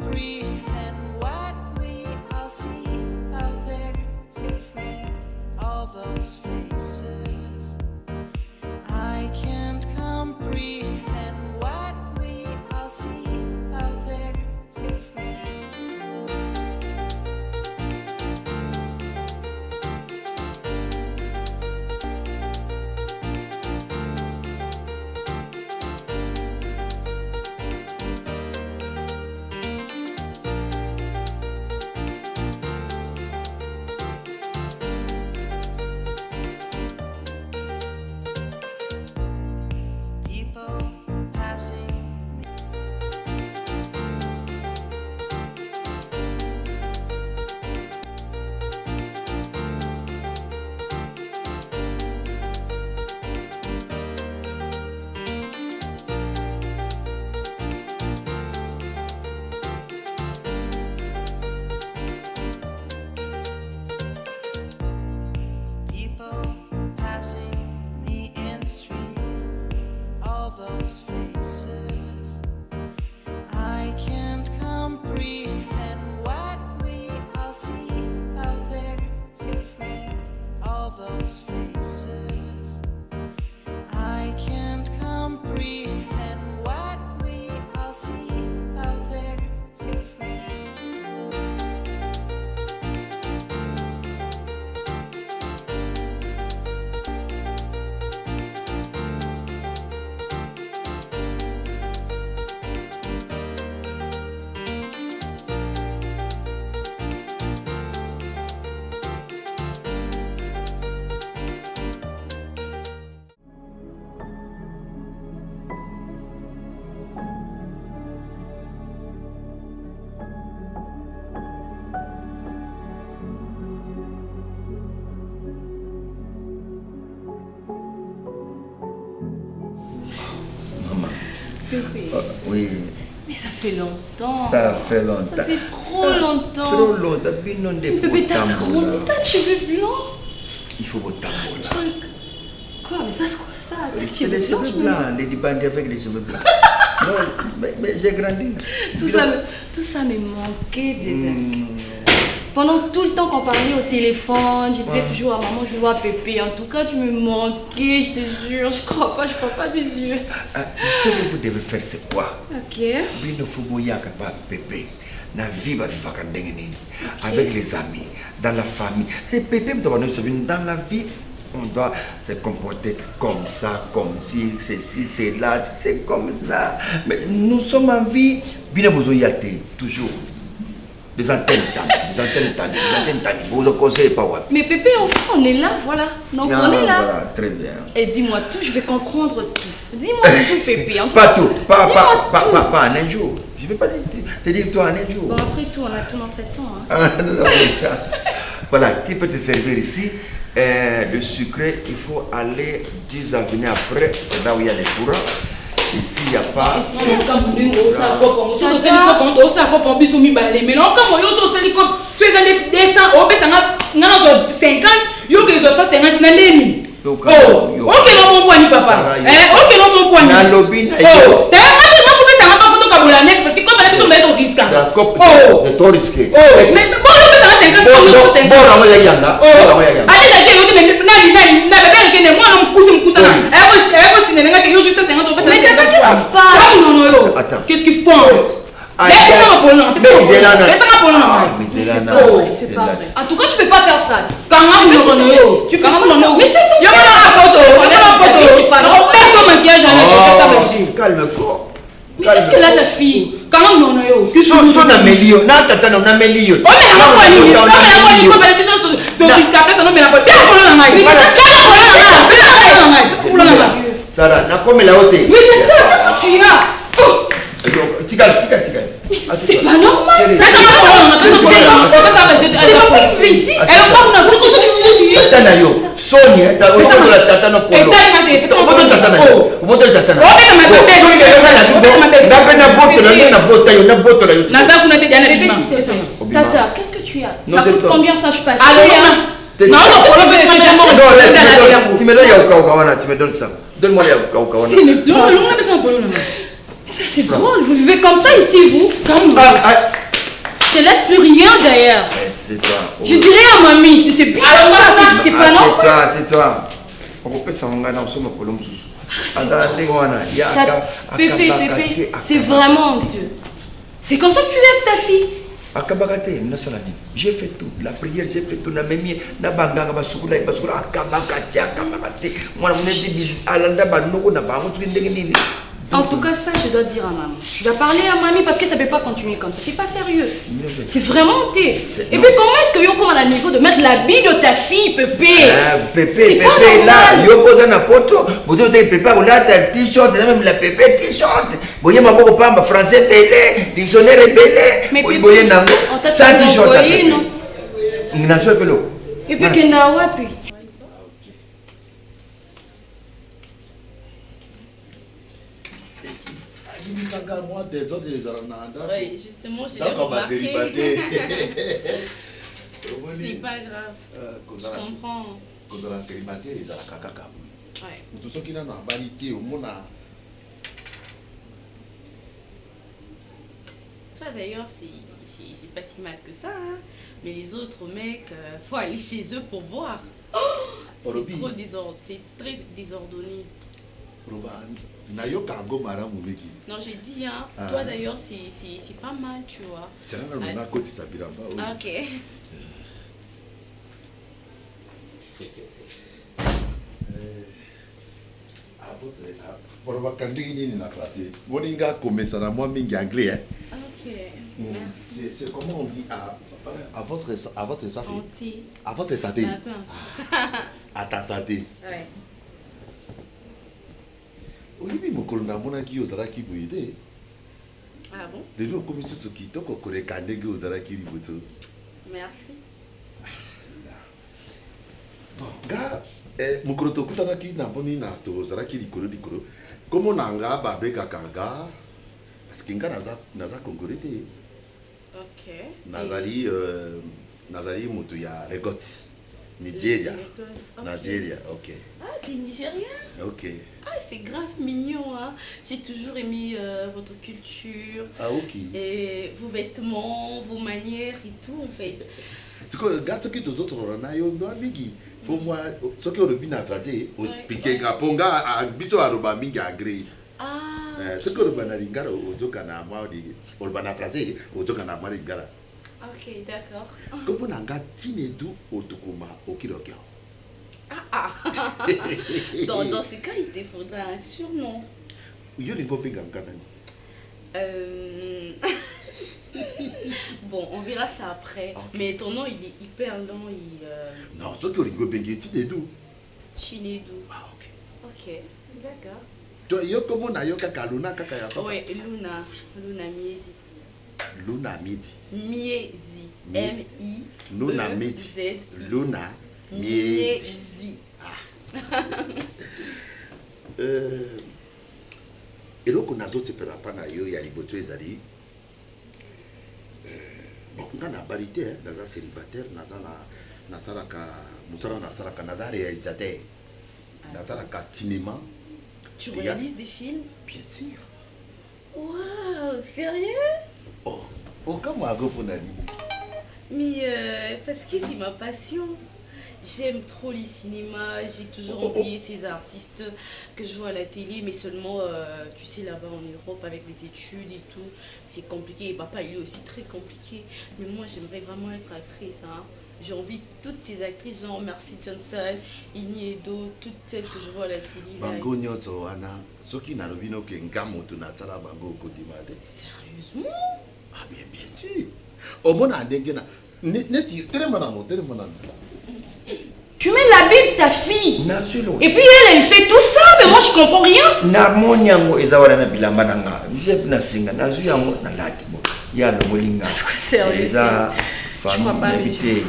comprehend what we all see out there. Feel free, all those faces. I can't comprehend what we all see out there. Feel free. People passing me. People passing me in street. All those faces. I can't comprehend what we all see out there. Feel free, all those faces. I can't comprehend what we all see out there. Feel free. Pépé. Oui, Mais ça fait longtemps. ça fait longtemps. Ça fait trop longtemps. Trop longtemps. Binon des Pépé, t'as grandi, t'as cheveux blancs. Il faut vos tambours là. Truc. Quoi? Mais ça, c'est quoi ça? T'as C'est des cheveux cheveux blancs. blancs, les bandits avec les cheveux blancs. Non, mais j'ai grandi. Tout ça me manquait. Pendant tout le temps qu'on parlait au téléphone, je disais toujours à maman, je veux voir Pépé. En tout cas, tu me manquais, je te jure. Je crois pas mes yeux. Ce que vous devez faire, c'est quoi? Ok. Bino Fuboya Kapa Pépé. Na vie va vivre avec les amis, dans la famille. C'est Pépé, dans la vie, on doit se comporter comme ça, comme si, ceci, c'est là, c'est comme ça. Mais nous sommes en vie, Bino Bozoyate, toujours. Les antennes, vous conseillez pas what? Mais Pépé, enfin, on est là, voilà. Donc on est là. Voilà, très bien. Et dis-moi tout, je vais comprendre tout. Dis-moi tout, Pépé. En tout Pas cas, tout, dis-moi tout. pas en un jour. Je ne vais pas te dire toi en un jour. Bon, après tout, on a tout notre temps. Hein. Ah, non, voilà, qui peut te servir ici? Le sucré, il faut aller 10 avenues après, c'est là où il y a les courants. Ici, il n'y a pas. C'est trop risqué. Attends. Qu'est-ce qu'ils font? C'est pas vrai. En tout cas, tu peux pas faire ça. Mais c'est calme-toi. Mais qu'est-ce que là ta fille? Comment non yo? Son amélio, na tata na amélio. Oh mais la quoi ni? Oh mais la quoi ni? Comme les choses de discapé ça non mais la quoi. Bien pour la maille. Sarah, na comme la haute. Mais qu'est-ce que tu as? Tika. Mais c'est pas normal. C'est comme ça qu'il fait ici. Elle pas une chose. Tata yo. Sonia, ta o la tata no polo. Tata, qu'est-ce que tu as? Ça coûte combien ça je passe? Non, tu me donnes Yaukawana, tu me donnes ça. Donne-moi Yaukawana. Ça c'est drôle, vous vivez comme ça ici vous? Comme te laisse plus rien d'ailleurs. C'est toi. Je dirais à mamie, mais c'est bizarre ça, c'est pas non. C'est toi. On peut ça on dans ce problème Pépé, c'est vraiment honteux. C'est comme ça que tu aimes ta fille. Akabakate, j'ai fait tout. La prière, j'ai fait tout. Na banganga basukula akabakate. Moi, on est dit alanda banoko na bango tu ndenge nini. En tout cas, ça, je dois dire à maman. Je dois parler à mamie parce que ça ne peut pas continuer comme ça. C'est pas sérieux. C'est vraiment honteux. Et puis, comment est-ce que yo comme à niveau de mettre l'habit de ta fille, Pépé? Pépé, là, yo pose un apôtre. Vous devez Pépé, on a ta t-shirt, même la Pépé t-shirt. Vous voyez, ma boque pas, français belé, dictionnaire belé. Mais vous voyez, nango, ça t-shirt. Non, je veux l'eau. Et puis, qu'il n'a pas pu. Moi, des autres, des Arananda. Oui, justement, j'ai remarqué. C'est pas grave. Je comprends. Quand on a célibataire, ils ont la caca. Ouais. Pour tous ceux qui n'ont pas validé, au monde a. Toi d'ailleurs, c'est pas si mal que ça. Hein. Mais les autres mecs, faut aller chez eux pour voir. C'est trop désordonné. C'est très désordonné. Non, j'ai dit, hein, toi d'ailleurs, c'est pas mal, tu vois. C'est là où on a côté ça. Ok. Pour anglais. Ok. C'est comment on dit à votre santé. À votre santé. À ta santé. Ouais. Olivier Mokolona monaki ozalaki boyede. Ah bon? Les gens comme ça qui toko kore kandege ozalaki riboto. Merci. Bon, gars, mokolo tokutanaki na boni na to ozalaki likolo. Comment nanga babeka kanga? Parce que nga naza congolais te. Ok. Nazali moto ya Regot. Nigeria. Okay. Nigeria, ok. Ah, t'es nigérien? Ok. Ah, c'est grave mignon, hein. J'ai toujours aimé votre culture. Ah, ok. Et vos vêtements, vos manières et tout, en fait. C'est que, regarde ce que tu as dit, Bigi. Pour moi, ce que tu as français, expliquer que Ponga a biso aroba mingi agré. Ah. Ce que tu as dit, Ozokana Maudi, Urbana français, Ozokana Marigara. Ok, d'accord. Comment on a tiné d'où au Tokuma au Kirokyo? Ah. Dans ce cas, il te faudra un surnom. Bon, on verra ça après. Okay. Mais ton nom, il est hyper long. Non, ce que tu as dit, Chinedu. Chinedu. Ah, ok. Ok, d'accord. Toi, yo comment na yo kaka Luna kaka ya papa? Ouais, Luna Miezi. Luna Miezi. Miezi. M-I. Luna Miezi. Luna Miezi. Et donc on a d'autres personnes qui ont eu des ezali. Bon, on a barité, dans un célibataire, dans un réalisateur, dans un cinéma. Tu réalises des films? Bien sûr. Waouh, sérieux? Oh, comment on pour Mais parce que c'est ma passion. J'aime trop les cinémas, j'ai toujours oublié ces artistes que je vois à la télé, mais seulement, tu sais, là-bas en Europe, avec les études et tout, c'est compliqué. Et papa, il est aussi très compliqué. Mais moi, j'aimerais vraiment être actrice. Hein. J'ai envie de toutes ces actrices, genre Mercy Johnson, Ini Edo, toutes celles que je vois à la télé. Bango nyoto wana, soki na lobino ke ngamoto na tsala bango kodimade. Sérieusement? Ah bien sûr. Au moins à dengena. Neti télémana. Tu mets l'habit de ta fille. Naturellement. Et puis elle fait tout ça, mais moi je comprends rien. Na monyango ezawara na bilamba nanga. Je na singa na zuyango na lati bo. Ya no molinga. Sérieux. Eza famille habité.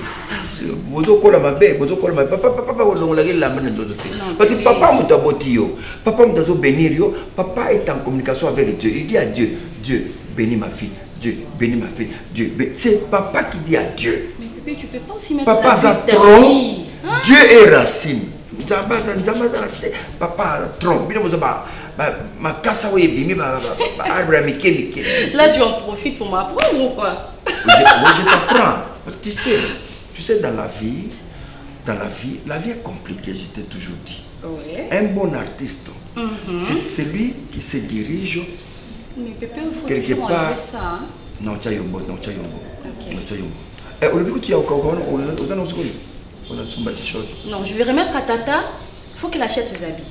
Bozokola mabe, papa olongola ke lamba na nzoto te. Parce que papa muta botio. Papa muta zo bénir yo. Papa est en communication avec Dieu. Il dit à Dieu, Dieu bénis ma fille. Dieu bénis ma fille. Dieu bénis. C'est papa qui dit à Dieu. Mais tu peux pas aussi mettre papa la a vie de ta tronc, fille. Dieu est racine. Papa a tronc. Là tu en profites pour m'apprendre ou quoi? je t'apprends. Parce que tu sais, dans la vie, la vie est compliquée, je t'ai toujours dit. Ouais. Un bon artiste, c'est celui qui se dirige Mais Pépé, il faut quelque toujours part. enlever ça. Hein? Non, tu as yombo. Ok. Non, tu as yombo. Au début que tu as au Congo, on a Non, je vais remettre à Tata. Il faut qu'elle achète les habits.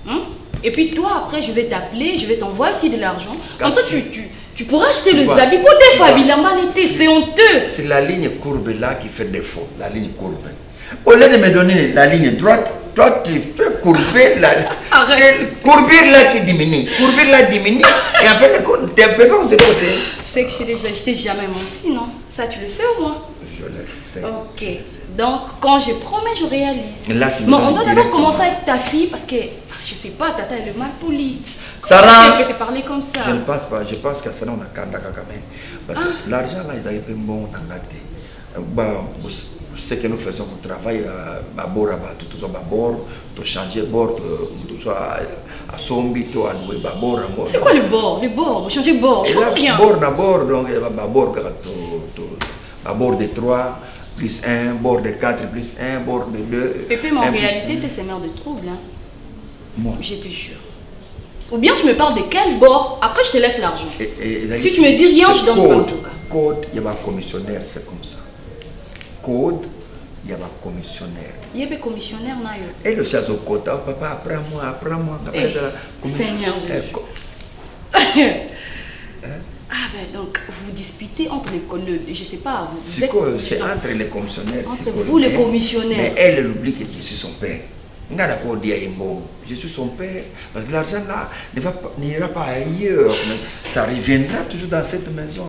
Hein? Et puis toi, après, je vais t'appeler, je vais t'envoyer aussi de l'argent. Comme ça, tu pourras acheter les vois, habits pour des tu fois. vois. C'est honteux. C'est la ligne courbe là qui fait défaut, la ligne courbe. Au lieu de me donner la ligne droite, toi tu fais courber la... C'est courbure là qui diminue. Courbure là diminue et en fait, tu es un peu comme de l'autre côté. Tu sais que je t'ai jamais menti, non? Ça, tu le sais au moins. Je le sais. Ok. Donc, quand je promets, je réalise. Là, tu me Bon, donnes on doit d'abord directement. commencer avec ta fille parce que, je sais pas, Tata, elle est mal polie. Sarah! Elle peut te parler comme ça. Je ne pense pas. Je pense qu'à ça, on a Kandaka quand même. Parce que l'argent là, ils avaient pas bon en gâté. Ce que nous faisons pour travailler à bord, tout ça, à bord, tout changer bord, tout ça, à Sombi, tout à louer, à bord, à bord. C'est quoi le bord? Le bord, vous changez bord. Je Et là, comprends rien. bord à bord, donc à bord de 3, plus 1, bord de 4, plus 1, bord de 2. Pépé, mais en réalité, t'es semeur de troubles. Hein. Moi. Je te jure. Ou bien tu me parles de quel bord, après je te laisse l'argent. Si Si tu me dis rien, je donne pas en tout cas. Code, il y a un commissionnaire, c'est comme ça. Code, il y a un commissionnaire. Il y a des commissionnaires, Nayo. Et le chef au quota, papa, apprends-moi. Seigneur Ah ben donc, vous disputez entre les... Je sais pas, vous êtes... C'est entre les commissionnaires. Entre vous les commissionnaires. Mais elle oublie que je suis son père. Je suis son père. Parce que l'argent là n'ira pas ailleurs. Mais ça reviendra toujours dans cette maison.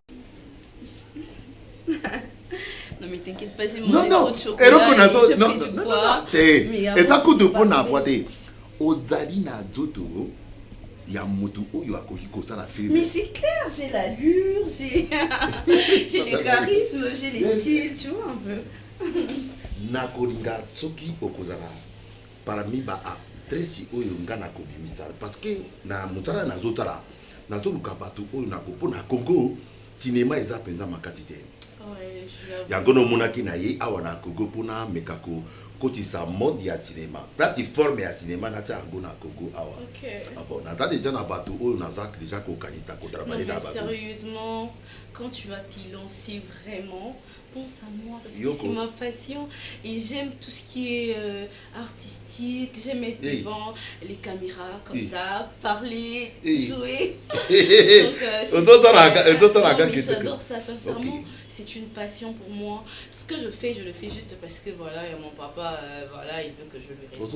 Non mais t'inquiète pas, j'ai Non, mangé trop non. de Et chocolat donc, on a et j'ai non, pris non, du non, poids. non, Mais et avant, ça coûte de faut pas pona parler. poité. Ozali na zoto, il y a moto oyo akoki kosala film. Mais c'est clair, j'ai l'allure, j'ai le charisme, j'ai les styles, tu vois un peu. Nakolinga soki okozala parmi ba actrice oyo nga nakobimisa parce que na mutala nazotala nazoluka bato oyo nakopona Congo cinéma eza penza makati te. Ouais, je l'avoue. yango nomonaki na ye awa na Congo mpona mekako kotisa monde ya cinéma plateforme ya cinéma natia yango na Congo awa. Ok. Bon, naza déjà na bato oyo naza déjà kokanisa Non kotravailler mais na bato. sérieusement, quand tu vas t'y lancer vraiment, pense à moi parce que Yoko. c'est ma passion et j'aime tout ce qui est artistique, j'aime être Hey. devant les caméras comme Hey. ça, parler, Hey. jouer. Ozotala Non, mais que j'adore ça, sincèrement. Ok. C'est une passion pour moi. Ce que je fais juste parce que voilà, et mon papa, voilà, il veut que je le réalise.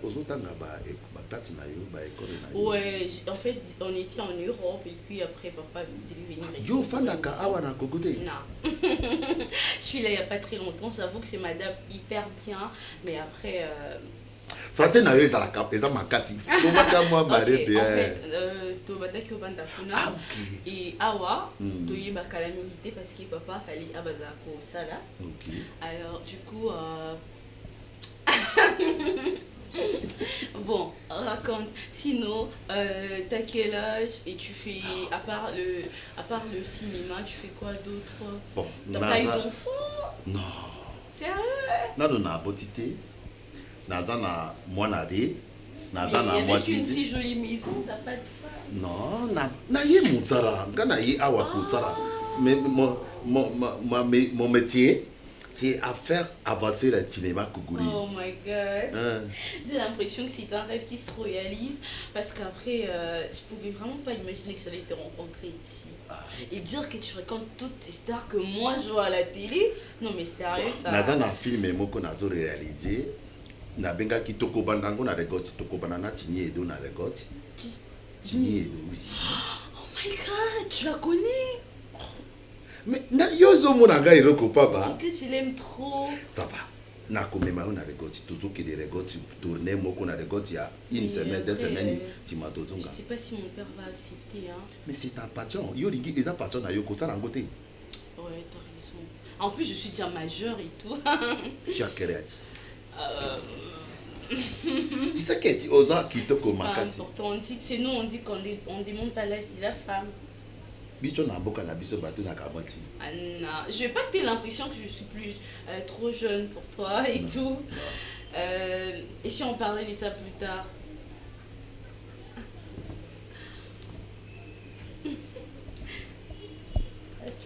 ozotanga baklase na yo baekole na yo. Ouais, en fait, on était en Europe et puis après, papa devait venir ici. Yo fandaka awa na Congo te. Non. Je suis là il n'y a pas très longtemps. J'avoue que je m'adapte hyper bien. Mais après. Frate na yo ezalaka eza makati tobaka mwa Ok, bare pe en fait, tobandaki obanda kuna. Ah, ok. Et awa, Mm. toyebaka la milité parce que papa fallait abaza kosala. Ok. Alors, du coup. Bon, raconte. Sinon, t'as quel âge et tu fais, à part le cinéma, tu fais quoi d'autre? Bon, T'as pas eu d'enfant? Non. Sérieux? Nano na boti te. Naza na mwana te. Naza na Mais avec mwasi une te. si jolie maison, t'as pas de femme? Non, na ye motsara. Nga na ye awa kotsara. Mais mon métier, c'est à faire avancer le cinéma congolais. Oh my god. Hein. J'ai l'impression que c'est un rêve qui se réalise parce qu'après, je pouvais vraiment pas imaginer que j'allais te rencontrer ici. Et dire que tu racontes toutes ces stars que moi je vois à la télé. Non mais sérieux ça. Naza na film moko nazo réaliser. Na benga ki tokobanda ngo na regoti tokobanda na Tini Edo na regoti. Qui? Tini Edo oui. Oh my god, tu la connais? Mais na yozo mona ga iroko papa. Que tu l'aimes trop. Papa. Na komema na regoti tozoki de regoti tourner moko na regoti ya une Mais semaine deux après, semaines si Je matozunga. sais pas si mon père va accepter hein. Mais c'est ta passion. Yo lingi eza passion na yo kotala ngo te. Ouais, t'as raison. En plus, je suis déjà majeure et tout. Tu as quel âge? C'est Tu sais que tu oses kitoko pas makati. important. On dit que chez nous, on dit qu'on ne demande pas l'âge de la femme. biso na mboka na biso bato na kamati. Ah non, je vais pas que tu aies l'impression que je suis plus trop jeune pour toi et tout. Et si on parlait de ça plus tard? Ok.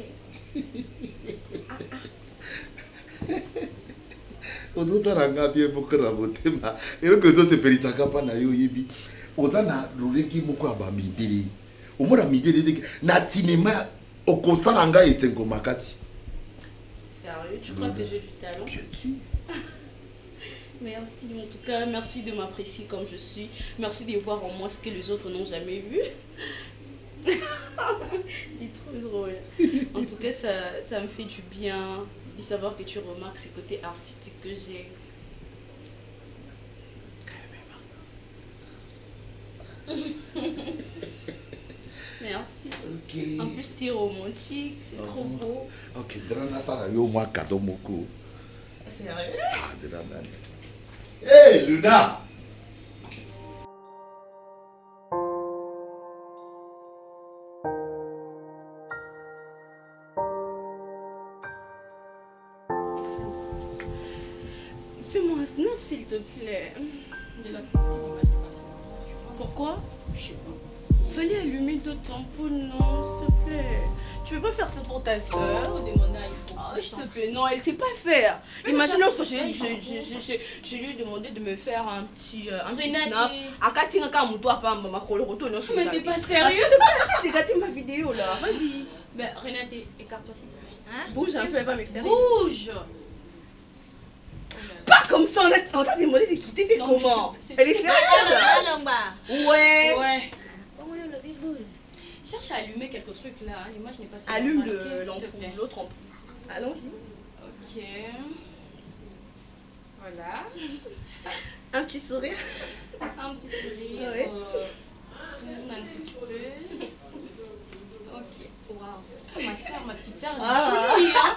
ozotala nga bien moko na motema eloko ezosepelisaka mpa na yo oyebi oza na lolenge moko ya bamidele omona midele ndenge na sinema okosala ngai esengo makati. Sérieux, tu crois que j'ai du talent? Bien sûr. Merci, en tout cas, merci de m'apprécier comme je suis. Merci de voir en moi ce que les autres n'ont jamais vu. C'est trop drôle. En tout cas, ça me fait du bien de savoir que tu remarques ce côté artistique que j'ai. Merci. Ok. En plus, tu es romantique, c'est trop beau. Ok, zela nasala yo mwa cadeau moko. Sérieux? Ah, zela nani. Hey, Luna! Fais-moi un snap, s'il te plaît. Pourquoi? Je sais pas. Fallait allumer d'autres ampoules, non, s'il te plaît. Tu veux pas faire ça pour ta soeur? Faut demander à il faut. Oh, s'il te plaît, non, elle sait pas faire. Mais Imagine ça, l'autre fois, c'est je lui ai demandé de me faire un petit Renate. snap. Akatinga Kamuto, Pamba, ma coloroto, non, Mais t'es pas sérieux? Regardez ma vidéo là, vas-y. Ben, Renate, écarte-toi s'il te plaît. Hein? Bouge un peu, elle va me faire. Bouge! Pas comme ça, on t'a demandé de quitter, t'es Non, mais comment? c'est- Elle est c'est sérieuse pas là? Ouais. Ouais. Cherche à allumer quelques trucs là. L'image n'est pas si Allume remarquée, s'il te l'ampoule, plaît. l'autre ampoule. Allons-y. Ok. Voilà. Un petit sourire. Un petit sourire. Ouais. Tourne un petit peu. Ok. Waouh. Ma soeur, ma petite soeur, Ah. jolie, hein?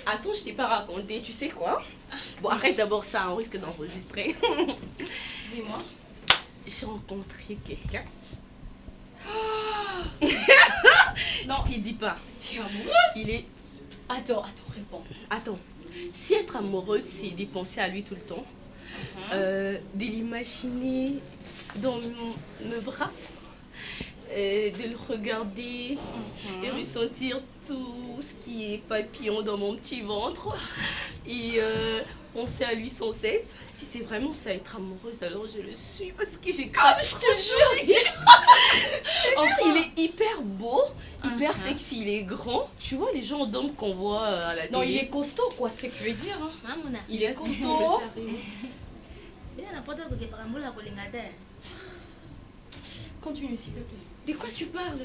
Attends, je t'ai pas raconté, tu sais quoi? Bon, arrête d'abord ça, on risque d'enregistrer. Dis-moi. J'ai rencontré quelqu'un. Non. Je t'y dis pas. T'es amoureuse? Il est... Attends, réponds. Attends. Si être amoureuse, c'est de penser à lui tout le temps, de l'imaginer dans mes bras, de le regarder et ressentir tout ce qui est papillon dans mon petit ventre et penser à lui sans cesse. Si c'est vraiment ça être amoureuse, alors je le suis parce que j'ai grave. Je te jure. Il est hyper beau, hyper sexy, il est grand. Tu vois les gens d'hommes qu'on voit à la télé. Non, il est costaud, quoi, c'est ce que je veux dire. Hein. Il est costaud. Continue, s'il te plaît. De quoi tu parles?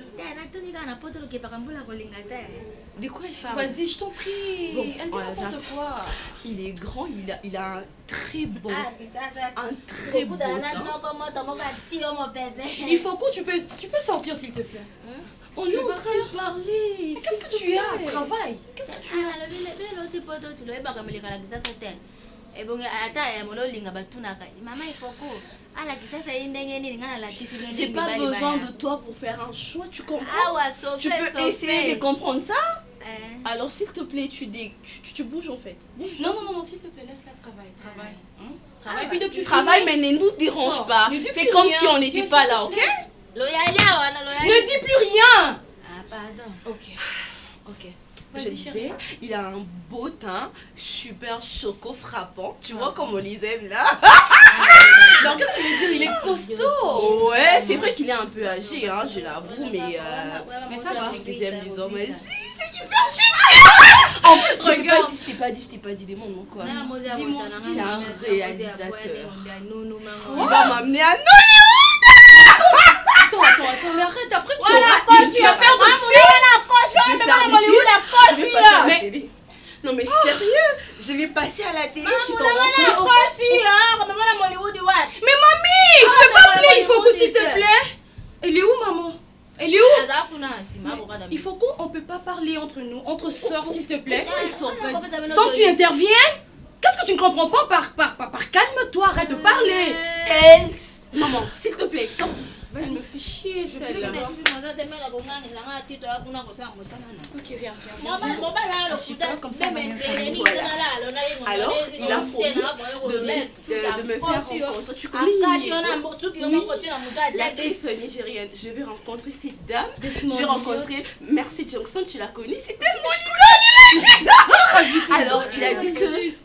De quoi elle parle? Vas-y, je t'en prie. Bon, Elle dit voilà, n'importe ça. quoi. Il est grand, il a un très bon teint. Il faut que tu peux sortir, s'il te plaît. On Tu est veux en train partir? de parler. Mais qu'est-ce que tu as? Travail. Qu'est-ce que tu as? J'ai pas besoin de toi pour faire un choix, tu comprends? Tu peux essayer de comprendre ça? Alors s'il te plaît, tu bouges en fait. Bouge. Non, s'il te plaît, laisse-la travailler. Travaille, puis dès que tu Travaille, finis, mais ne nous dérange sors. pas. Ne dis Fais plus comme rien. si on n'était S'il pas te là, ok? plaît. Ne dis plus rien. Ok. Je Vas-y, disais, chérie. il a un beau teint, super choco frappant. Tu vois comme on les aime là? Alors, qu'est-ce que tu veux dire? Il est costaud. Ouais, c'est vrai qu'il est un peu âgé, hein, je l'avoue, mais Mais ça va. c'est que j'aime les hommes âgés. C'est hyper sexy. En plus, Regarde. je t'ai pas dit des mots, non, quoi. Dis-moi. C'est un réalisateur. Quoi? Il va m'amener à Attends, mais arrête, après tu vas faire de Mais... Non mais sérieux, je vais passer à la télé, tu t'en rends compte? Mais mamie, tu peux pas appeler, il faut que s'il te plaît. Elle est où, maman? Elle est où? Il faut qu'on peut pas parler entre nous, entre sœurs, s'il te plaît. Sans que tu interviennes. Qu'est-ce que tu ne comprends pas par calme-toi, arrête de parler. Maman, s'il te plaît, sors d'ici. Elle me fait chier celle-là. Ok, viens. Alors, il a promis de me faire rencontrer. Tu connais l'actrice nigérienne. Je vais rencontrer cette dame. Je vais rencontrer Mercy Johnson, tu la connais, c'est tellement idole. Alors, il a dit qu'il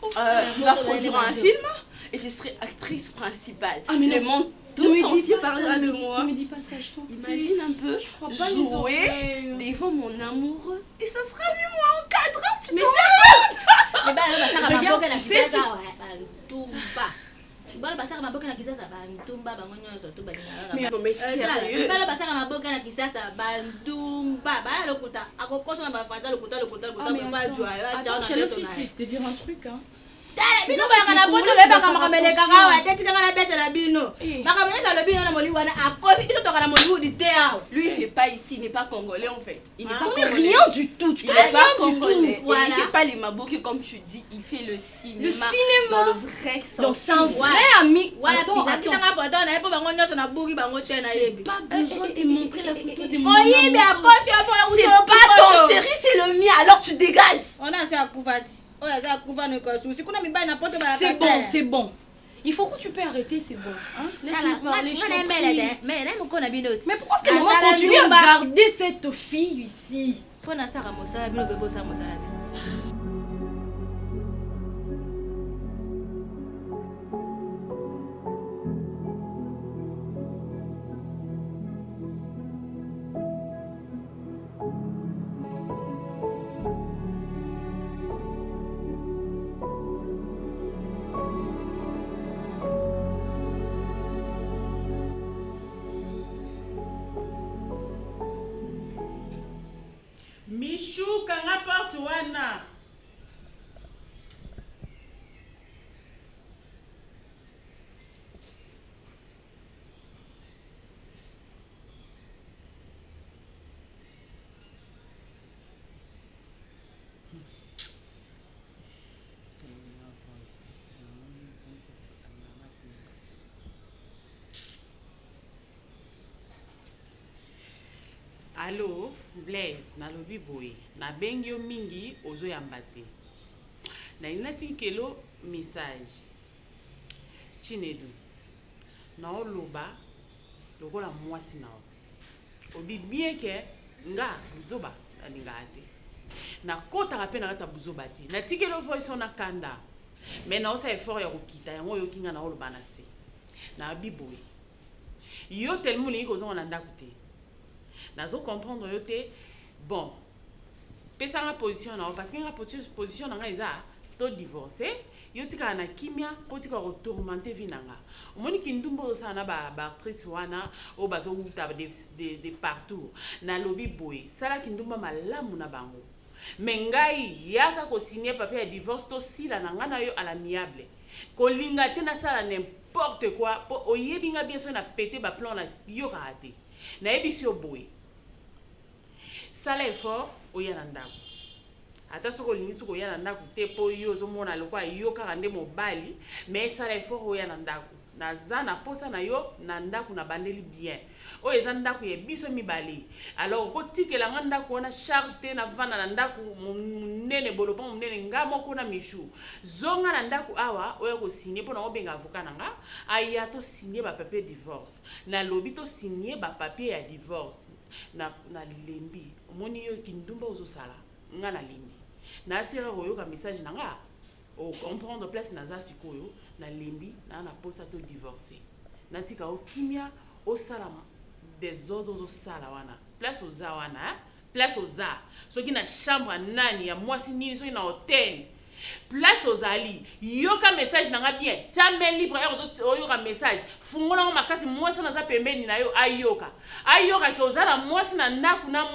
va produire un film et je serai actrice principale. Le monde tout entier parlera de moi. Ne me dis pas ça, je t'en prie. Imagine un peu jouer devant mon amoureux et ça sera lui moi en cadre. Tu te rends compte? Regarde, tu sais, si... Mais sérieux. Attends, Chélo, si je te dire un truc, hein. Lui il fait pas ici, il n'est pas congolais en fait. Il n'est pas congolais. Rien du tout, tu connais rien du tout. Voilà. Il fait pas les mabouki comme tu dis, il fait le cinéma. Le cinéma dans le vrai sens. Donc c'est un vrai ami. Attends. J'ai pas besoin de montrer la photo de mon amour. C'est pas ton chéri, c'est le mien, alors tu dégages. C'est bon. Il faut que tu peux arrêter, c'est bon. Hein? Laisse-moi parler, je t'en prie. Mais pourquoi est-ce que maman continue à garder cette fille ici? Michou, kanga porte wana. Allô, Blaise, nalobi boye. Na bengi yo mingi ozo yambate. Na inati kelo message. Chinedu. Na oloba lokola mwasi na o. Obi bien ke nga buzoba alinga ate. Na kota ka pe na kata buzoba te. Na tikelo voice na kanda. Mais na osa effort ya kokita yango yo kinga na oloba na se. Na biboye. Yo tellement lingi kozo na ndakute. Nazo comprendre yo te bon pesa nga position na parce que nga position na nga eza to divorcer yo tika na kimia ko tika ko tourmenter vinanga omoni kindumbo osa na ba actrice wana o bazo uta de partout na lobby boy sala kindumba malamu na bango mengai yaka ko signer papier ya divorce to sila na nga na yo à l'amiable ko linga te na sala n'importe quoi po oyebinga bien so na péter ba plan na yo raté na ebisi yo boy sala effort oyana ndako ata soko lingi soko oyana ndako te po yo zo mona lokwa yo kaka nde mobali mais sala effort oyana ndako naza na posa na yo na ndako na bandeli bien oyo eza ndako ya biso mibale alors kotikela nga ndako wana charge te na vanda na ndako munene bolopa munene nga moko na Michou zonga na ndako awa oyo ko signer pona obenga avocat nanga aya to signer ba papier divorce na lobby to signer ba papier ya divorce na lembi omoni yo kindumba ozo sala nga na lembi na sera oyo ka message nanga o comprendre place na za sikoyo na lembi na posa to divorcer na tika o kimia o sala des ordres au sala wana place aux wana place aux a soki na chambre nani ya mwasi nini soki na hotel place aux ali yoka message nanga bien tamel libre yoka message fungola makasi mwasi na za pembeni na yo ayoka ke ozala mwasi na ndaku na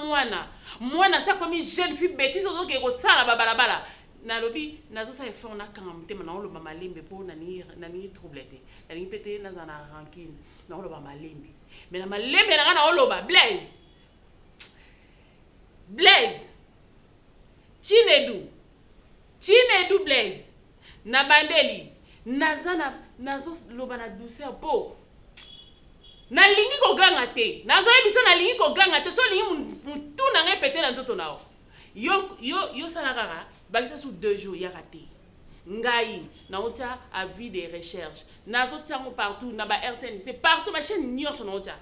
mwana sa komi jeune fille bêtise ozoke ko sala babalabala na lobi nazo sa effort na kanga mutema na oloba malembe po na ni troublete na ni pete na za na rancune na oloba malembe mais na malembe na ngana oloba Blaise Chinedu Blaise na bandeli nazo loba na douceur po nalingi koganga te nazoya biso nalingi koganga te so lingi mutu na ngai pete na nzoto nao yo sala kaka bakisa sous 2 jours yaka te ngai naota avis de recherche nazotango partout na ba RTN c'est partout ma chaîne nyonso naota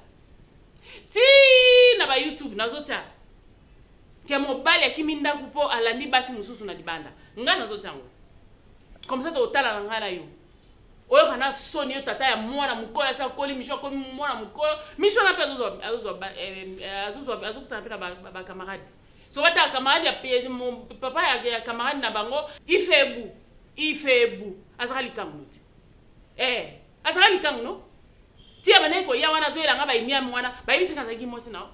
ti na ba YouTube nazota ke mobali akimi ndako po alandi basi mususu na libanda nga nazotango comme ça totala na ngai na yo oyo kana soni yo tata ya mwana mukolo asa koli misho ko mwana mukolo misho na pe azokutana pe na ba camarade so wata camarade ya mon papa ya camarade na bango ifebu azaka likangu ti azaka likangu no ti ya bana ko ya wana zo elanga ba imia mwana ba ibisi kanza ki mosi na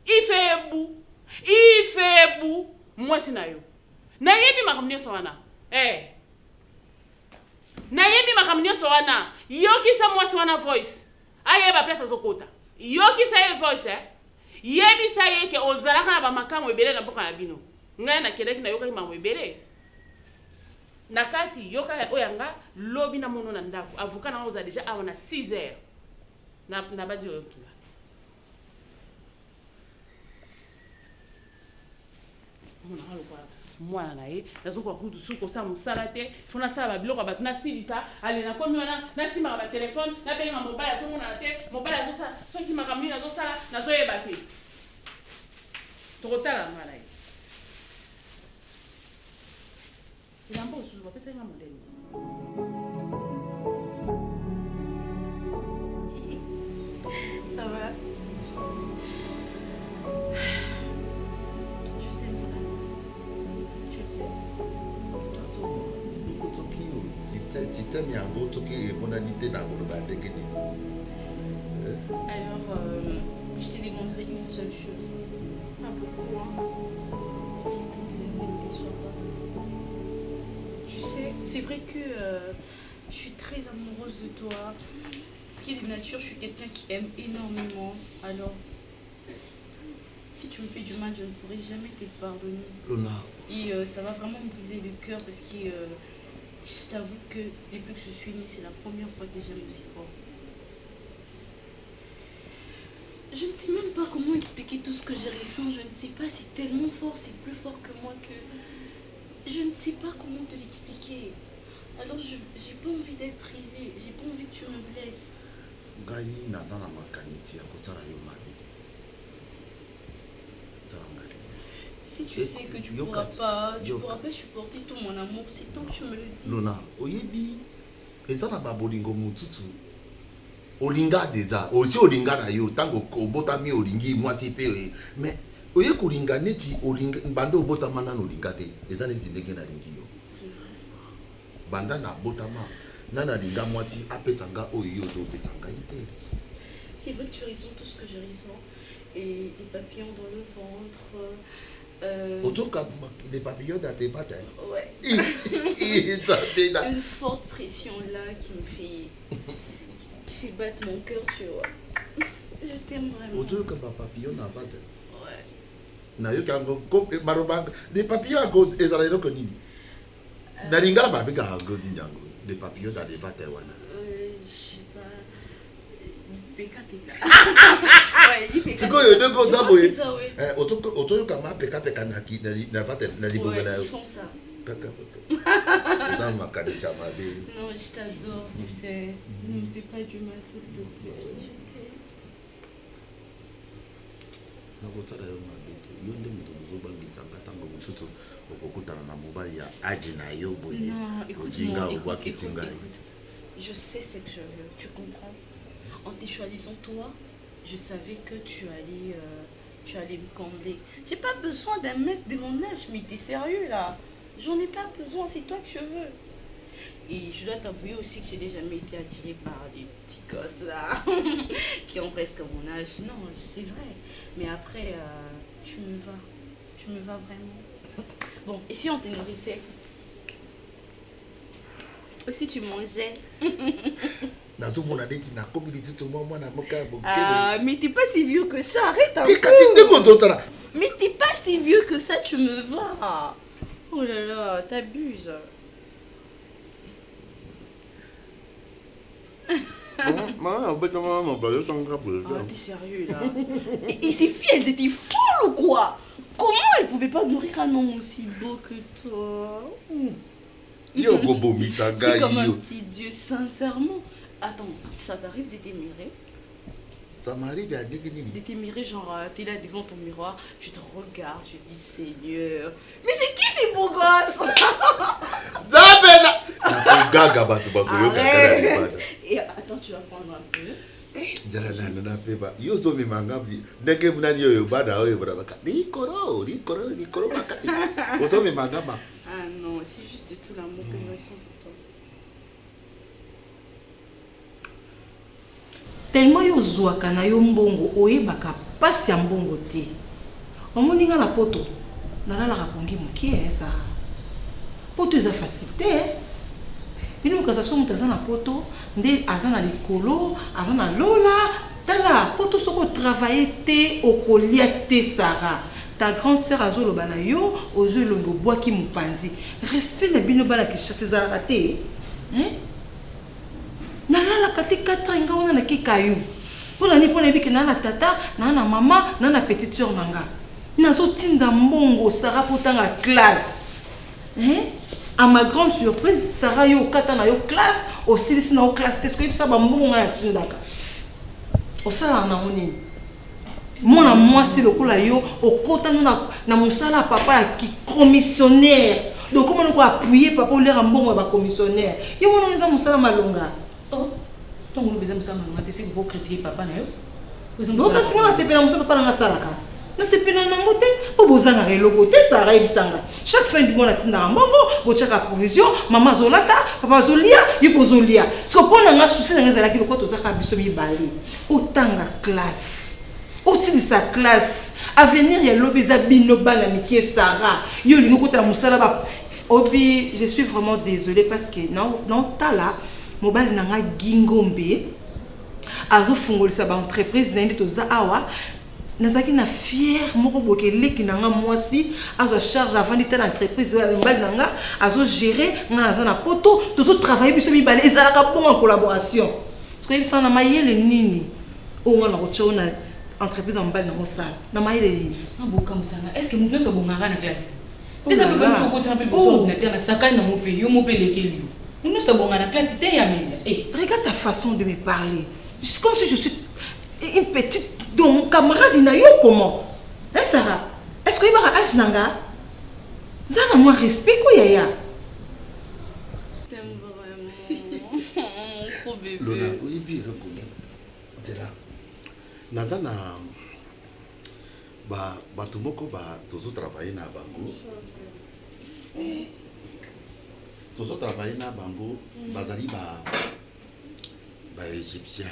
ifebu mosi na yo na yebi makamnyo so wana na yebi makamnyo so wana yokisa mosi wana voice ayeba place azokota yokisa ye voice yebi sa yeke ozalaka na ba makambo ebele na mboka na bino ngai na kedaki na yoka mambo ebele nakati yoka oyanga lobi na mono na ndako avocat na oza déjà awana 6 heures na badi okinga mona halo kwa mwana na ye nazokuwa kutu suko sa musala te fona sala biloko bato na silisa ale na komi wana na sima ba telefone na benga mobile azomona te mobile azosa soki makambi nazosala nazoyeba te tokotala mwana ye ilambo osusu bapesa nga modele Ça va? Je t'aime vraiment. Tu le sais. Titem yango toki monanité na koloba ndenge nini. Alors, je t'ai demandé une seule chose. Pas beaucoup, hein. S'il te plaît, ne me déçois pas. Tu sais, c'est vrai que je suis très amoureuse de toi. Ce qui est de nature, je suis quelqu'un qui aime énormément. Alors, si tu me fais du mal, je ne pourrai jamais te pardonner. Lona. Et ça va vraiment me briser le cœur parce que je t'avoue que depuis que je suis née, c'est la première fois que j'aime aussi fort. Je ne sais même pas comment expliquer tout ce que je ressens. Je ne sais pas, c'est tellement fort, c'est plus fort que moi que... Je ne sais pas comment te l'expliquer. Alors, j'ai pas envie d'être brisée, j'ai pas envie que tu me blesses. Ngai naza na makaniti ya kotala yo mabe. Si tu sais que tu pourras pas supporter tout mon amour, c'est tant que tu me le dis. Lona, oyebi eza na babolingo mututu. Olinga deja, aussi olinga na yo tango obotami olingi mwati pe mais oye kolinga neti olinga bando obotama na olinga te. Eza neti ndenge na lingi yo. Banda na botama nana linga mwati apesanga oyo zo pesanga ite. C'est vrai que tu ressens tout ce que je ressens et des papillons dans le ventre. Autour des papillons dans tes pattes. Ouais. Une forte pression là qui me fait battre mon cœur, tu vois. Je t'aime vraiment. Autour comme un papillon dans patte. Ouais. Na yo kango marobang des papillons à côté ezalelo ko nini. Na lingala ba bika hango dinyango des papillons dans des pattes wana. Je sais pas. Peka. Ouais, il peka. Tu connais deux choses ça boy. C'est ça, oui. Autour comme peka na ki na patte na libo na yo. Ils font ça. Peka. Ça m'a kanisa ma bé. Non, je t'adore, tu sais. Ne me fais pas du mal, s'il te plaît. Je t'aime. Nakotala yo mabe. Yo nde mutu muzobangisa ntango mututu okokutana na mobali ya aji na yo boye. Non, écoute, je sais ce que je veux, tu comprends? En te choisissant toi, je savais que tu allais me combler. J'ai pas besoin d'un mec de mon âge, mais t'es sérieux là? J'en ai pas besoin, c'est toi que je veux. Et je dois t'avouer aussi que j'ai déjà été attirée par des petits gosses là, qui ont presque mon âge. Non, c'est vrai. Mais après, tu me vas vraiment. Bon, et si on te nourrissait? Ou si tu mangeais? Ah, mais t'es pas si vieux que ça, arrête un peu. Mais t'es pas si vieux que ça, tu me vas. Oh là là, t'abuses. T'es sérieux là? Et ces filles, elles étaient folles ou quoi? Comment elles pouvaient pas nourrir un homme aussi beau que toi? Yo Gobomitaga, T'es comme un yo. petit dieu, sincèrement. Attends, ça t'arrive de t'admirer? Ça m'arrive à dire que De t'admirer, genre, t'es là devant ton miroir, tu te regardes, tu te dis Seigneur. Mais c'est qui ces beaux gosses? Arrête. Et attends, tu vas prendre un peu. Yo to mi mangabi neke munani yo bada oyo bada baka likoro makati oto mi mangaba. Ah non, c'est juste tout l'amour que je ressens pour toi. Tellement yo zwaka na yo mbongo oyebaka pasi ya mbongo te. Omoni nga na poto nalalaka pongi mokie ça. Poto eza facilité. Bino kaza so mutu aza na poto nde aza na likolo aza na lola tala poto soko travailler te okolia te Sarah. Ta grande sœur azoloba na yo ozolongo boaki mopanzi. Respect na bino bala ki chasse za te. Hein? Nalalaka te 4 ans nga wana na kikayo. Pona ni pona biki na tata na mama na petite sœur nanga. Nazo tinda mbongo Sarah potanga classe. Hein? À ma grande surprise, Sarah yo kata na yo classe, aussi si na yo classe te, parce que ça ba mbongo ya tindaka. O sala na oni. Mona mwasi lokola yo okota na mosala papa qui commissionnaire. Donc comment on peut appuyer papa ou l'air mbongo ba commissionnaire. Yo mona nza mosala malonga. Oh, donc on a besoin de ça maintenant, tu sais que vous critiquez papa na yo. Non parce que moi c'est pas mosala papa na salaka. Na sepena nango te po bozanga reloko te Sarah ebisanga chaque fin du mois natinda mbongo bochaka provision mama zolata papa zolia yuko zolia so pona nga souci na ngeza laki lokota ozaka biso mibali otanga classe aussi de sa classe avenir ya lobeza bino bana mikie Sarah yo lingo kota musala ba obi je suis vraiment désolée parce que non tala mobali nanga gingombe azo fungolisa ba entreprise na ndito za awa nazaki na fier moko bokele ki nanga mwasi azo charge avant d'être l'entreprise mbali nanga azo gérer nga na poto tozo travailler biso mibale ezalaka bon en collaboration parce que ibisa na mayele nini o ngana ko chona entreprise mbali na mosala na mayele nini Aboka musanga est-ce que nous sommes bongara na classe les amis pas faut continuer pour ordinateur na sakana mo pe yo mo pe lekeli nous sommes bongara na classe te ya mila regarde ta façon de me parler c'est comme si je suis une petite donc camarade na yo comment hein Sarah est-ce que il va âge nanga zana moi respect ko yaya T'aimes vraiment. Trop bébé. Lona oyebi reconnu tela nazana bato moko tozo travailler na bango bazali ba égyptien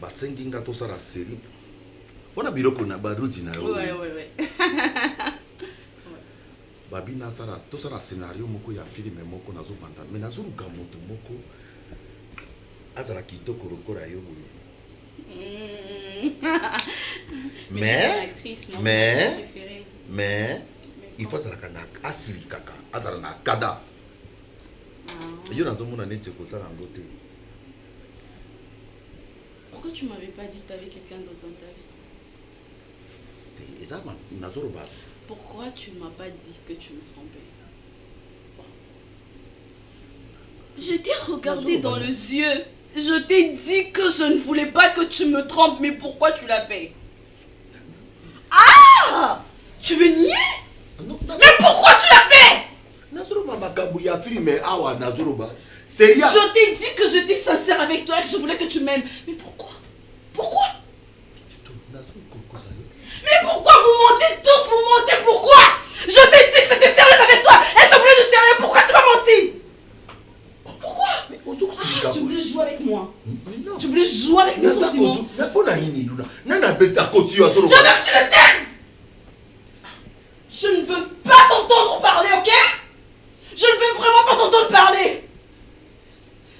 basengi nga tosala série wana biloko na barudi na yo Ouais. babina sala tosala scénario moko ya filme moko nazobanda mais nazoluka moto moko azala kitoko lokola yo boye mais il faut azalaka na asili kaka azala na kada yo nazomona neti ekozala yango te. Pourquoi tu m'avais pas dit que tu avais quelqu'un d'autre dans ta vie? Pourquoi tu m'as pas dit que tu me trompais? Je t'ai regardé dans les yeux. Je t'ai dit que je ne voulais pas que tu me trompes, mais pourquoi tu l'as fait? Ah! Tu veux nier? Mais pourquoi tu l'as fait? Je t'ai dit que j'étais sincère avec toi et que je voulais que tu m'aimes. Mais pourquoi? Pourquoi? Mais pourquoi vous mentez tous? Vous mentez pourquoi? Je t'ai dit que j'étais sérieuse avec toi et je voulais du sérieux. Pourquoi tu m'as menti? Pourquoi? Tu voulais jouer avec moi. Tu voulais jouer avec mes sentiments. Je veux que tu te taises. Je ne veux pas t'entendre parler, ok? Je ne veux vraiment pas t'entendre parler.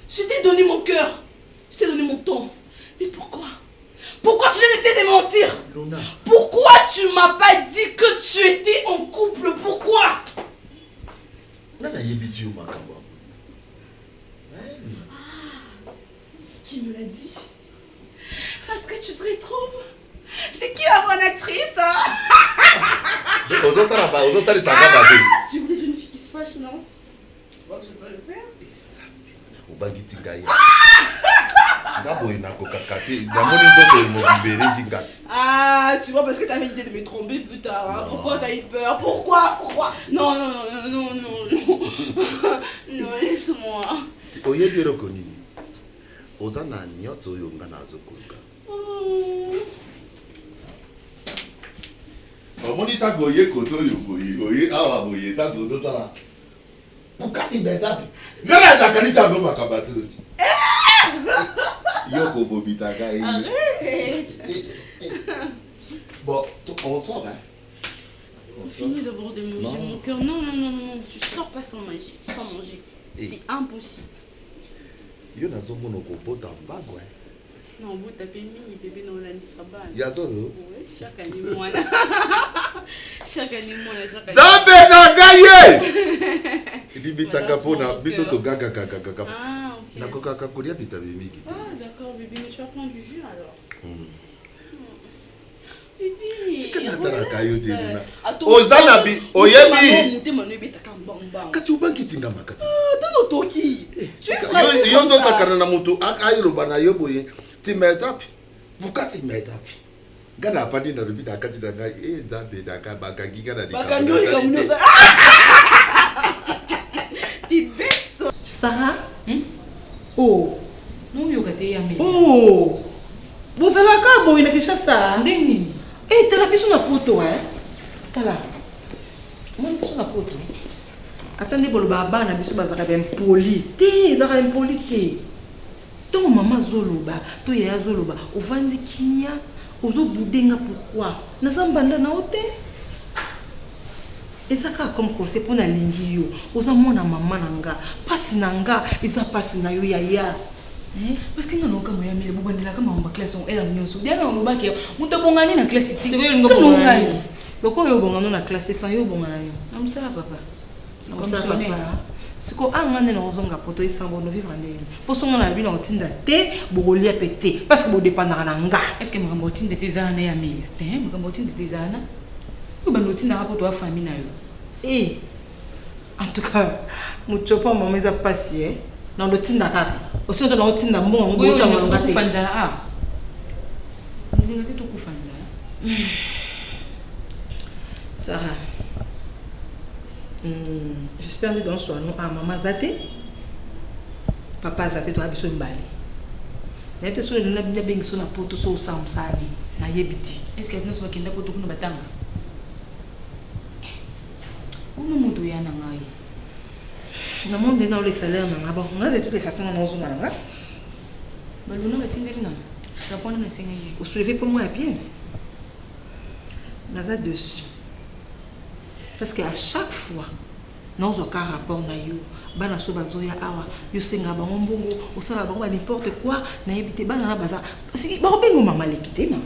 Je t'ai donné mon cœur. Je t'ai donné mon temps. Mais pourquoi? Pourquoi tu as décidé de mentir? Pourquoi tu m'as pas dit que tu étais en couple? Pourquoi? Tu voulais une fille qui se fâche, non? Tu vois que je peux le faire? Ah, tu vois, parce que t'avais l'idée de me tromper plus tard. Hein. Pourquoi t'as eu peur? Pourquoi? Non, non, non, non, non, non. Non, laisse-moi. Omoni tago ye koto yo boye awa boye tago do tala. Bukati betabi. Ngala ta kanisa go makabatiroti. Yo ko bobita ga yi. Bon, on sort hein. On finit d'abord de manger mon cœur. Non, non, non, non, tu sors pas sans manger. Sans manger. C'est impossible. Yo nazo mono ko bota bago hein. Non, vous tapez mis, c'est bien dans l'année sabbat. Ya to no. Oui, chaque année moi. Chaque année moi, chaque année. Zambe na gaye. Idi bitaka pona biso to gaga. Ah, ok. Na koka kakolia bitabe miki. Ah, d'accord, bébé, mais tu vas prendre du jus alors. Bébé. Tika na tara kayo de luna. Ozana bi oyebi. Kati ubangi tinga makati. Tano toki. Yo zo takana na mutu ayiro bana yoboye. Ti metapi. Bukati metapi. Gana afadi na rubida kati danga nzambe danga bakangi gana di. Bakangi kamunosa. Bébé. Sarah? Oh. Non, yokate yamé. Oh. Bozalaka boy na kishasa. Ndeni. Eh, tala biso na photo hein. Tala. Moi biso na photo. Attendez bolo baba na biso bazaka ben poli. Te, zaka ben poli te. Ton maman zoloba, to ya zoloba, ovandi kimia, ozo budenga pourquoi? Na zambanda na ote. Ezaka comme conseil pour na lingi yo. Oza mona maman nanga, pasi nanga, eza pasi na yo yaya. Parce que nous avons eu des gens qui ont classe on est nous bien on va dire on t'a bongani na classe c'est que nous bongani le quoi yo bongani na classe sans yo bongani comme ça papa comme ça papa ce qu'on a ngane na ozonga poto isambo no vivre ndeni poso ngana bi na otinda te bogolia pété parce que bo dépendre na nga est-ce que makambo otinda te zana ya mille te makambo otinda te zana ko ba otinda ka poto wa famille na yo en tout cas muchopa mama eza passer dans le tinda kaka aussi on a un tinda bon on gosa nganga te kufanza ah ndinga te to kufanza Sarah j'espère que dans son nom à maman Zate papa Zate toi biso mbali mais te so na bina bengi so na poto so samsali na yebiti est-ce que nous so kenda poto kuna batanga uno mutu yana ngai na monde na le salaire na ngaba on a de toutes les façons na ozo na nga baluna batindeli na japon na singa yi au soulever pour moi à pied naza dessus parce que à chaque fois nous aucun rapport na yo bana so bazoya awa yo senga bango mbongo osala bango n'importe quoi na yebite bana na baza si ba bengo mama lekite mama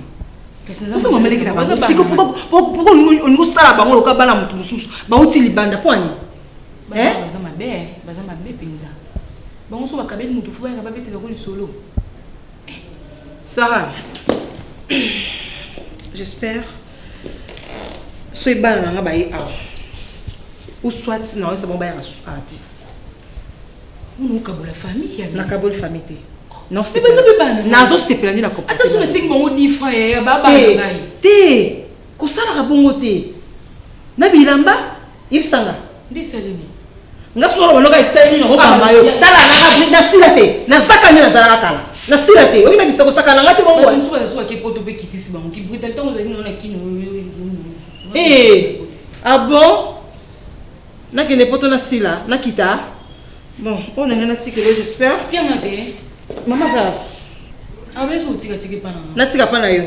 kasi mama lekite ba si ko pourquoi on sala bango loka bana mutu mususu ba uti libanda poani baza mabe penza bango so bakabeli mutu fuba ya babe teka ko solo Sarah j'espère so ibana nga ba yi awa ou soit non c'est bon ba ya ati on kabola famille ya na kabola famille te non c'est pas ça bana nazo sepelani na kopata attention na singi bango difa ya baba ngai te ko sala bongo te na bilamba ibsanga ndi salini nga solo baloka isani no kamba yo tala na sila te na saka ni na zala kala na sila te oyi na bisako saka na ngati bongo on so ke poto be kitisi bango ki brutal temps ozali na kino ah bon na que les potos na sila na kita bon on a na tikelo j'espère bien maté maman ça avec so tika pana na tika pana yo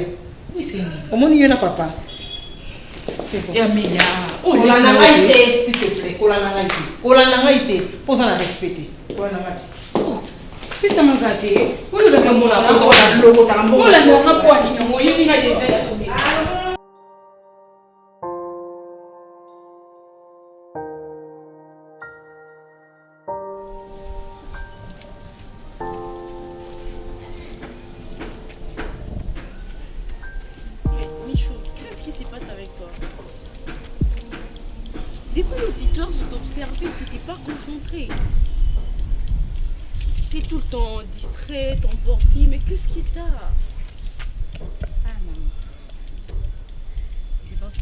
oui c'est ni omoni yo na papa c'est bon ya meya on la na ngaite s'il te plaît on la ngaite pose na respecter on la ngaite pisa magate on le kamona ko na logo tambo on la na po ni mo yini na déjà ya tomber Depuis l'auditoire, je t'observais, tu n'étais pas concentré. Tu es tout le temps distrait, emporté, mais qu'est-ce qui t'a? Ah maman, il se passe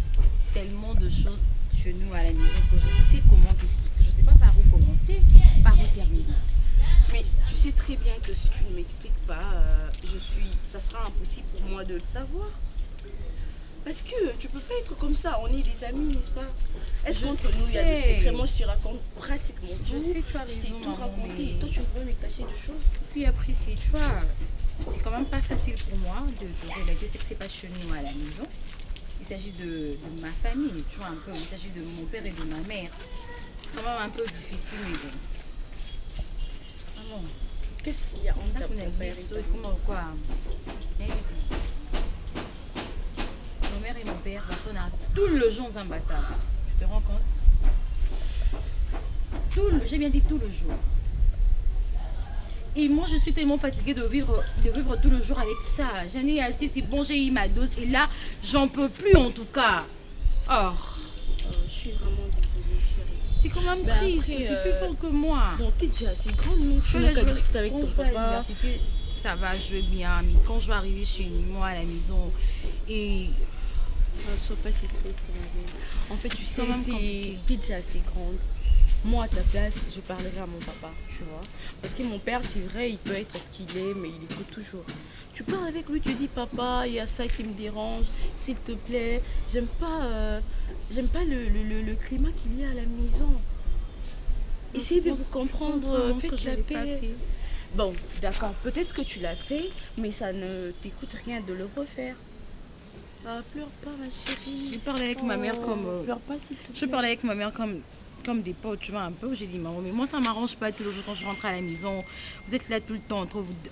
tellement de choses chez nous à la maison que je sais comment t'expliquer. Je sais pas par où commencer, par où terminer. Mais tu sais très bien que si tu ne m'expliques pas, ça sera impossible pour moi de le savoir. Parce que tu peux pas être comme ça, on est des amis, n'est-ce pas? Est-ce Je qu'entre nous il y a des sais. secrets? Moi je te raconte pratiquement tout. Je sais, tu as Je t'ai raison, tout maman, raconté. mais- Et toi tu veux me cacher des choses? Puis après, tu vois, c'est quand même pas facile pour moi de relater ce qui s'est passé chez nous à la maison. Il s'agit de ma famille, tu vois, un peu. Il s'agit de mon père et de ma mère. C'est quand même un peu difficile, mais bon. Maman, Qu'est-ce qu'il y a entre on a ton qu'on père et ta mère? comment quoi? Mon mère et mon père, on a tout le jour aux ambassades. Tu te rends compte? J'ai bien dit tout le jour. Et moi, je suis tellement fatiguée de vivre tout le jour avec ça. J'en ai assez, c'est bon, j'ai eu ma dose. Et là, j'en peux plus en tout cas. Oh, Je suis vraiment désolée, chérie. c'est quand même Ben triste. après, C'est plus fort que moi. Bon, t'es déjà assez grande, non? Tu Je n'as vais- qu'à je vais- discuter avec quand ton je vais à papa. l'université, ça va, je vais bien. Mais quand je vais arriver chez moi à la maison et Sois pas si triste, ma belle. En fait, tu C'est sais, quand même compliqué. t'es déjà assez grande. Moi, à ta place, je parlerai à mon papa, tu vois. Parce que mon père, c'est vrai, il peut être ce qu'il est, mais il écoute toujours. Tu parles avec lui, tu dis, papa, il y a ça qui me dérange, s'il te plaît. J'aime pas le climat qu'il y a à la maison. Essayez de vous comprendre, faites la paix. Bon, d'accord, peut-être que tu l'as fait, mais ça ne t'écoute rien de le refaire. Ah, pleure pas, ma chérie. je parlais avec ma mère comme... Pleure pas, s'il te plaît. Je parlais avec ma mère comme des potes, tu vois, un peu. J'ai dit, maman, mais moi, ça m'arrange pas tous les jours quand je rentre à la maison. Vous êtes là tout le temps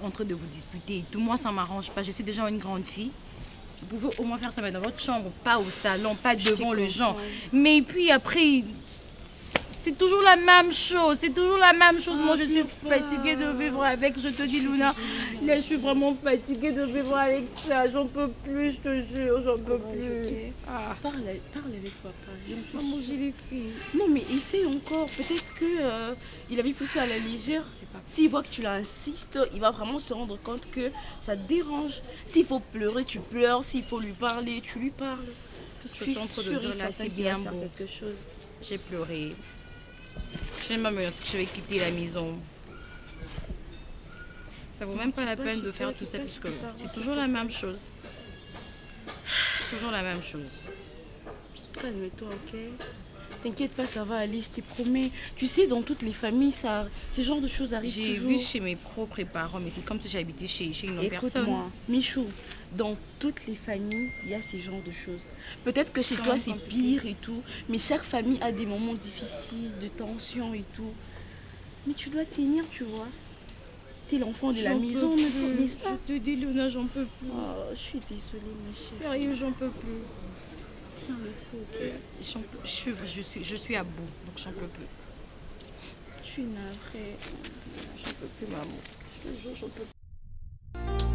en train de vous disputer et tout. Moi, ça m'arrange pas. Je suis déjà une grande fille. Vous pouvez au moins faire ça mais dans votre chambre, pas au salon, pas devant les gens. Mais puis après, c'est toujours la même chose. C'est toujours la même chose. Moi, je suis fatiguée de vivre avec. Je te dis, Luna, là, je suis vraiment fatiguée de vivre avec ça. J'en peux plus, je te jure, j'en peux plus. Ah. Parle avec papa. Je me suis Maman, j'ai les filles. Non, mais essaie encore. Peut-être que il avait pris ça à la légère. S'il voit que tu l'insistes, il va vraiment se rendre compte que ça te dérange. S'il faut pleurer, tu pleures. S'il faut lui parler, tu lui parles. Tout ce Je que suis tu es en train de sûre dire et là, certain c'est qu'il va bien faire beau. quelque chose. J'ai pleuré. Je ne sais même pas si je vais quitter la maison. Ça vaut même pas la peine de faire tout ça parce que c'est toujours la même chose. Toujours la même chose. Calme-toi, ok? T'inquiète pas, ça va aller, je te promets. Tu sais, dans toutes les familles, ce genre de choses arrivent J'ai toujours. vu chez mes propres parents, mais c'est comme si j'habitais chez une autre personne. Écoute-moi, Michou, dans toutes les familles, il y a ce genre de choses. Peut-être que chez Quand toi, même c'est compliqué. pire et tout, mais chaque famille a des moments difficiles, de tension et tout. Mais tu dois tenir, tu vois. T'es l'enfant de la J'en maison, peux plus. n'est-ce pas? Je te dis, Luna, j'en peux plus. Oh, je suis désolée, ma chérie. Sérieux, j'en peux plus. Tiens le coup, ok? Je suis à bout, donc j'en peux plus. Je suis navrée. J'en peux plus, maman. Je te jure, j'en peux plus.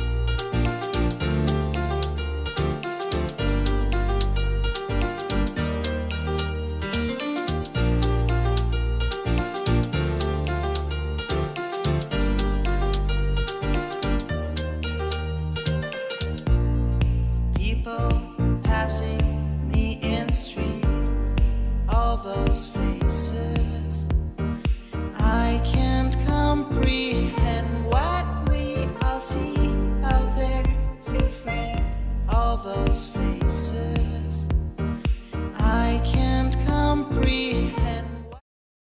People passing me in street, all those